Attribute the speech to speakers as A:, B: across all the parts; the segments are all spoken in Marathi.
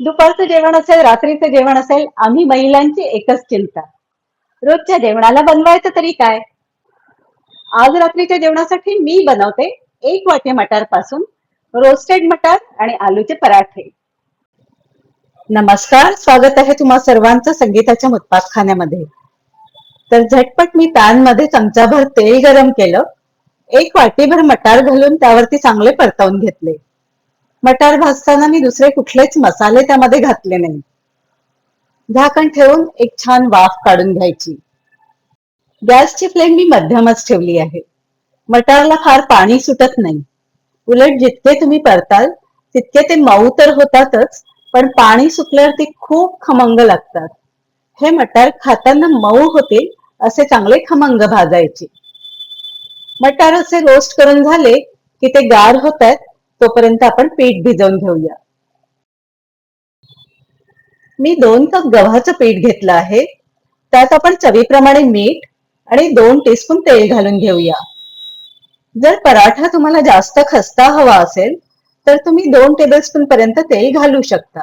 A: दुपारचं जेवण असेल, रात्रीचं जेवण असेल, आम्ही महिलांची एकच चिंता. रोजच्या जेवणाला बनवायचं तरी काय? आज रात्रीच्या जेवणासाठी मी बनवते 1 वाटी मटार पासून रोस्टेड मटार आणि आलूचे पराठे. नमस्कार, स्वागत आहे तुम्हा सर्वांचं संगीताच्या मुत्पाकखान्यामध्ये. तर झटपट मी पॅन मध्ये चमचाभर तेल गरम केलं. 1 वाटीभर मटार घालून त्यावरती चांगले परतवून घेतले. मटार भाजताना मी दुसरे कुठलेच मसाले त्यामध्ये घातले नाही. झाकण ठेवून एक छान वाफ काढून घ्यायची. गॅसची फ्लेम मी मध्यमच ठेवली आहे. मटारला फार पाणी सुटत नाही. उलट जितके तुम्ही परताल तितके ते मऊ तर होतातच, पण पाणी सुटल्यावर ते खूप खमंग लागतात. हे मटार खाताना मऊ होतील असे चांगले खमंग भाजायचे. मटार असे रोस्ट करून झाले की ते गार होत आहेत, तोपर्यंत आपण पीठ भिजवून घेऊया. मी 2 कप गव्हाचं पीठ घेतलं आहे. त्यात आपण चवीप्रमाणे मीठ आणि 2 टीस्पून तेल घालून घेऊया. जर पराठा तुम्हाला जास्त खस्ता हवा असेल तर तुम्ही 2 टेबलस्पून पर्यंत तेल घालू शकता.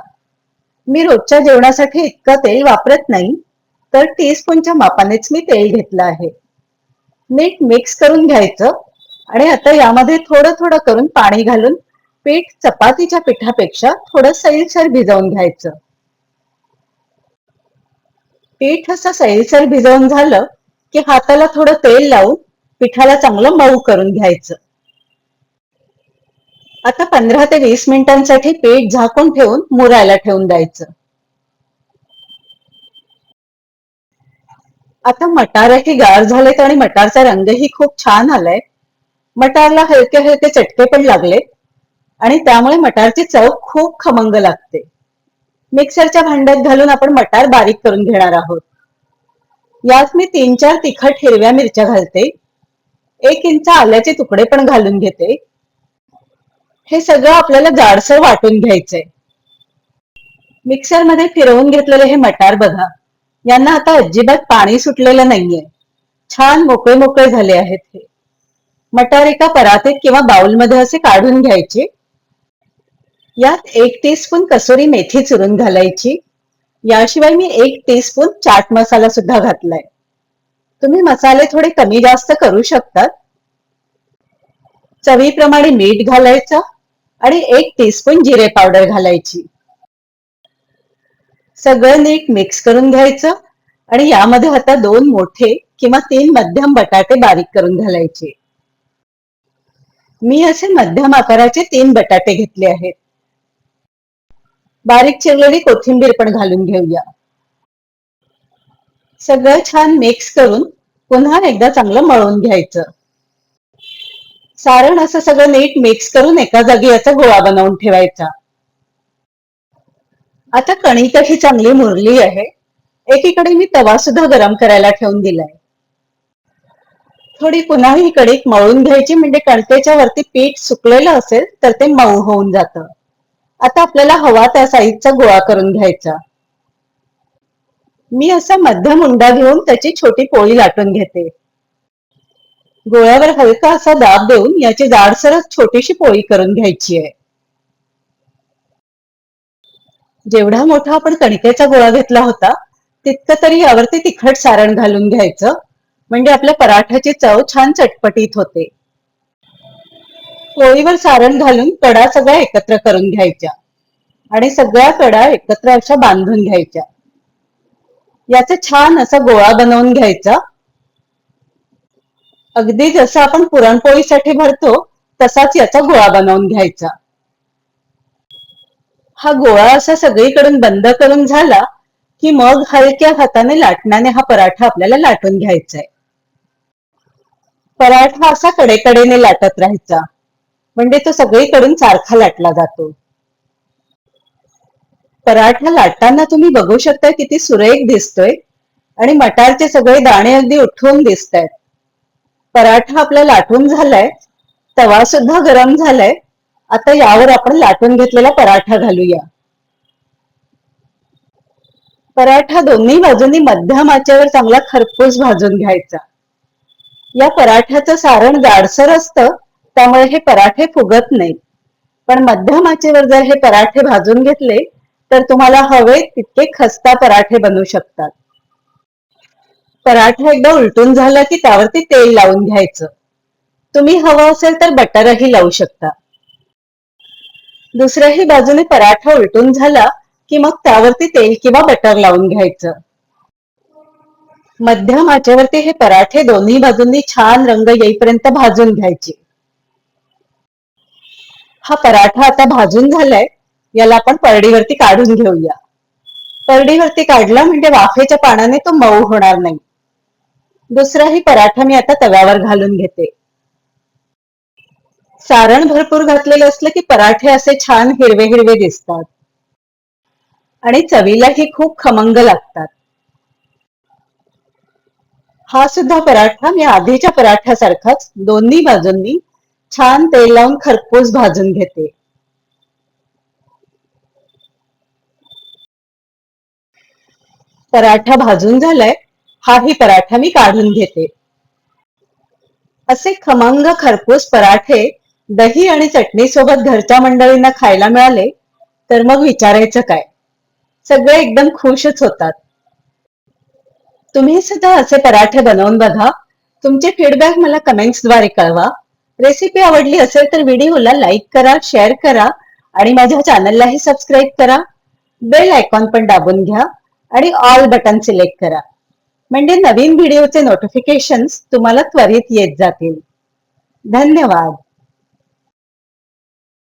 A: मी रोजच्या जेवणासाठी इतकं तेल वापरत नाही, तर टीस्पूनच्या मापानेच मी तेल घेतलं आहे. मीठ मिक्स करून घ्यायचं आणि आता यामध्ये थोडं थोडं करून पाणी घालून पीठ चपातीच्या पिठापेक्षा थोडं सैलसर भिजवून घ्यायचं. पीठ असं सैलसर भिजवून झालं की हाताला थोडं तेल लावून पिठाला चांगलं मऊ करून घ्यायचं. आता 15 ते 20 मिनिटांसाठी पीठ झाकून ठेवून मुरायला ठेवून द्यायचं. आता मटारही गार झालेत आणि मटारचा रंगही खूप छान आलाय. मटारला हलके हलके चटके पण लागले आणि त्यामुळे मटारची चव खूप खमंग लागते. मिक्सरच्या भांड्यात घालून आपण मटार बारीक करून घेणार आहोत. यात मी 3-4 तिखट हिरव्या मिरच्या घालते. 1 इंच आल्याचे तुकडे पण घालून घेते. हे सगळं आपल्याला जाडसर वाटून घ्यायचंय. मिक्सर मध्ये फिरवून घेतलेले हे मटार बघा, यांना आता अजिबात पाणी सुटलेलं नाहीये. छान मोकळे मोकळे झाले आहेत हे. मटार एका परातीत किंवा बाउलमध्ये असे काढून घ्यायचे. यात 1 टीस्पून कसुरी मेथी चुरून घालायची. याशिवाय मी 1 टीस्पून चाट मसाला सुद्धा घातलाय. तुम्ही मसाले थोडे कमी जास्त करू शकतात. चवीप्रमाणे मीठ घालायचं आणि 1 टीस्पून जिरे पावडर घालायची. सगळं नीट मिक्स करून घ्यायचं आणि यामध्ये आता 2 मोठे किंवा 3 मध्यम बटाटे बारीक करून घालायचे. मी असे मध्यम आकाराचे 3 बटाटे घेतले आहेत. बारीक चिरलेली कोथिंबीर पण घालून घेऊया. सगळं छान मिक्स करून पुन्हा एकदा चांगलं मळून घ्यायचं. सारण असं सगळं नीट मिक्स करून एका जागी याचा गोळा बनवून ठेवायचा. आता कणिकही चांगली मुरली आहे. एकीकडे मी तवा सुद्धा गरम करायला ठेवून दिलाय. थोडी पुन्हा ही कणिक मळून घ्यायची, म्हणजे कणकेच्या वरती पीठ सुकलेलं असेल तर ते मऊ होऊन जातं. आता आपल्याला हवा त्या साईजचा गोळा करून घ्यायचा. मी असा मध्यम उंडा घेऊन त्याची छोटी पोळी लाटून घेते. गोळ्यावर हलका असा दाब देऊन याची जाडसरच छोटीशी पोळी करून घ्यायची आहे. जेवढा मोठा आपण कणकेचा गोळा घेतला होता तितकं तरी यावरती तिखट सारण घालून घ्यायचं, म्हणजे आपल्या पराठ्याची चव छान चटपटीत होते. पोळीवर सारण घालून कडा सगळ्या एकत्र करून घ्यायच्या आणि सगळ्या कडा एकत्र अशा बांधून घ्यायच्या. याचा छान असा गोळा बनवून घ्यायचा. अगदी जसं आपण पुरणपोळीसाठी भरतो तसाच याचा गोळा बनवून घ्यायचा. हा गोळा असा सगळीकडून बंद करून झाला की मग हलक्या हाताने लाटण्याने हा पराठा आपल्याला लाटून घ्यायचा आहे. पराठा असा कडेकडेने लाटत राहायचा, म्हणजे तो सगळीकडून सारखा लाटला जातो. पराठा लाटताना तुम्ही बघू शकता किती सुरेख दिसतोय आणि मटारचे सगळे दाणे अगदी उठून दिसत आहेत. पराठा आपला लाटून झालाय. तवा सुद्धा गरम झालाय. आता यावर आपण लाटून घेतलेला पराठा घालूया. पराठा दोन्ही बाजूंनी मध्यम आचेवर चांगला खरपूस भाजून घ्यायचा. या पराठ्याचं सारण जाडसर असतं, त्यामुळे हे पराठे फुगत नाहीत. पण मध्यम आचेवर जर हे पराठे भाजून घेतले तर तुम्हाला हवे तितके खस्ता पराठे बनवू शकतात. पराठा एकदा उलटून झाला की त्यावरती तेल लावून घ्यायचं. तुम्ही हवं असेल तर बटरही लावू शकता. दुसऱ्याही बाजूने पराठा उलटून झाला की मग त्यावरती तेल किंवा बटर लावून घ्यायचं. मध्यम आचेवरती हे पराठे दोन्ही बाजूंनी छान रंग येईपर्यंत भाजून घ्यायचे. हा पराठा आता भाजून झालाय, याला आपण परडीवरती काढून घेऊया. परडीवरती काढला म्हणजे वाफेच्या पाण्याने तो मऊ होणार नाही. दुसराही पराठा मी आता तव्यावर घालून घेते. सारण भरपूर घातलेलं असलं की पराठे असे छान हिरवे हिरवे दिसतात आणि चवीलाही खूप खमंग लागतात. हा सुद्धा पराठा मी आधीच्या पराठ्यासारखाच दोन्ही बाजूंनी छान तेल लावून खरपूस भाजून घेते. पराठा भाजून झालाय, हाही पराठा मी काढून घेते. असे खमंग खरपूस पराठे दही आणि चटणी सोबत घरच्या मंडळींना खायला मिळाले तर मग विचारायचं काय, सगळे एकदम खुशच होतात. तुम्ही सुद्धा असे पराठे बनवून बघा. तुमचे फीडबॅक मला कमेंट्सद्वारे कळवा. रेसिपी आवडली असेल तर व्हिडिओला लाईक करा, शेअर करा आणि माझ्या चॅनललाही सबस्क्राईब करा. बेल आयकॉन पण दाबून घ्या आणि ऑल बटन सिलेक्ट करा, म्हणजे नवीन व्हिडिओचे नोटिफिकेशन्स तुम्हाला त्वरित येत जातील. धन्यवाद.